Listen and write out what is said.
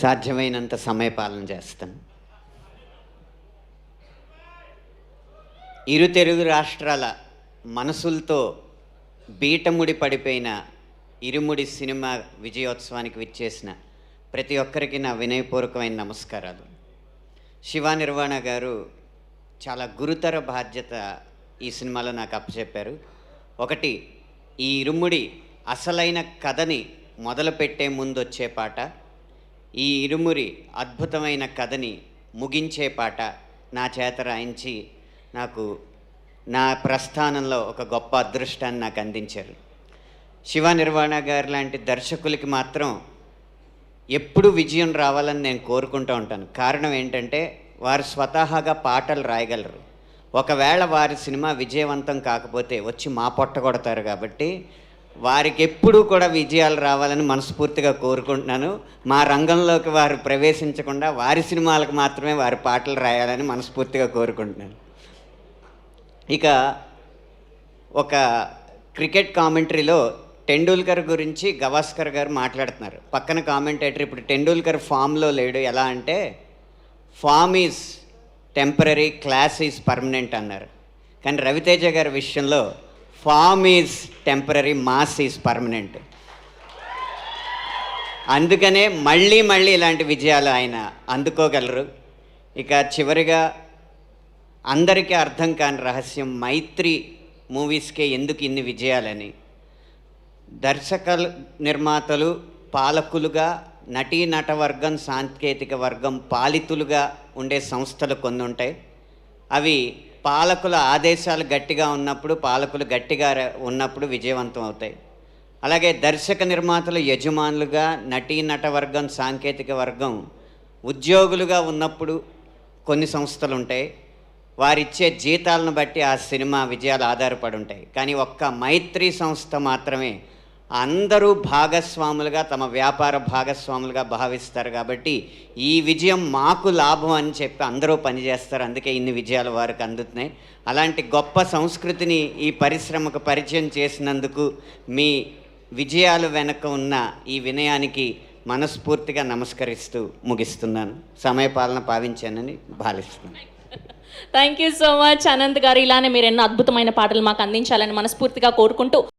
సాధ్యమైనంత సమయపాలన చేస్తాను. ఇరు తెలుగు రాష్ట్రాల మనసులతో బీటముడి పడిపోయిన ఇరుముడి సినిమా విజయోత్సవానికి విచ్చేసిన ప్రతి ఒక్కరికి నా వినయపూర్వకమైన నమస్కారాలు. శివ నిర్వాణ గారు చాలా గురుతర బాధ్యత ఈ సినిమాలో నాకు అప్పచెప్పారు. ఒకటి, ఈ ఇరుముడి అసలైన కథని మొదలుపెట్టే ముందు వచ్చే పాట, ఈ ఇరుమురి అద్భుతమైన కథని ముగించే పాట నా చేత రాయించి నాకు నా ప్రస్థానంలో ఒక గొప్ప అదృష్టాన్ని నాకు అందించారు. శివ నిర్వాణ గారు లాంటి దర్శకులకి మాత్రం ఎప్పుడు విజయం రావాలని నేను కోరుకుంటూ ఉంటాను. కారణం ఏంటంటే వారు స్వతహాగా పాటలు రాయగలరు. ఒకవేళ వారి సినిమా విజయవంతం కాకపోతే వచ్చి మా పొట్ట కొడతారు. కాబట్టి వారికి ఎప్పుడూ కూడా విజయాలు రావాలని మనస్ఫూర్తిగా కోరుకుంటున్నాను. మా రంగంలోకి వారు ప్రవేశించకుండా వారి సినిమాలకు మాత్రమే వారి పాటలు రాయాలని మనస్ఫూర్తిగా కోరుకుంటున్నాను. ఇక ఒక క్రికెట్ కామెంటరీలో టెండూల్కర్ గురించి గవాస్కర్ గారు మాట్లాడుతున్నారు. పక్కన కామెంటేటర్ ఇప్పుడు టెండూల్కర్ ఫామ్లో లేడు, ఎలా అంటే form is temporary, class is permanent అన్నారు. కానీ రవితేజ గారి విషయంలో form is temporary, mass is permanent. అందుకనే మళ్ళీ మళ్ళీ ఇలాంటి విజయాలు ఆయన అందుకోగలరు. ఇక చివరిగా అందరికీ అర్థం కాని రహస్యం, మైత్రి మూవీస్కే ఎందుకు ఇన్ని విజయాలని. దర్శకులు, నిర్మాతలు, పాలకులుగా, నటీనట వర్గం, సాంకేతిక వర్గం, పాలితులుగా ఉండే సంస్థలు కొన్ని ఉంటాయి. అవి పాలకుల ఆదేశాలు గట్టిగా ఉన్నప్పుడు, పాలకులు గట్టిగా ఉన్నప్పుడు విజయవంతం అవుతాయి. అలాగే దర్శక నిర్మాతలు యజమానులుగా, నటీనట వర్గం, సాంకేతిక వర్గం ఉద్యోగులుగా ఉన్నప్పుడు కొన్ని సంస్థలు ఉంటాయి. వారిచ్చే జీతాలను బట్టి ఆ సినిమా విజయాలు ఆధారపడి ఉంటాయి. కానీ ఒక్క మైత్రి సంస్థ మాత్రమే అందరూ భాగస్వాములుగా, తమ వ్యాపార భాగస్వాములుగా భావిస్తారు. కాబట్టి ఈ విజయం మాకు లాభం అని చెప్పి అందరూ పనిచేస్తారు. అందుకే ఇన్ని విజయాలు వారికి అందుతున్నాయి. అలాంటి గొప్ప సంస్కృతిని ఈ పరిశ్రమకు పరిచయం చేసినందుకు మీ విజయాలు వెనక ఉన్న ఈ వినయానికి మనస్ఫూర్తిగా నమస్కరిస్తూ ముగిస్తున్నాను. సమయపాలన పావించానని భావిస్తున్నాను. Thank you so much Anant గారు. ఇలానే మీరు ఎన్నో అద్భుతమైన పాటలు మాకు అందించాలని మనస్ఫూర్తిగా కోరుకుంటూ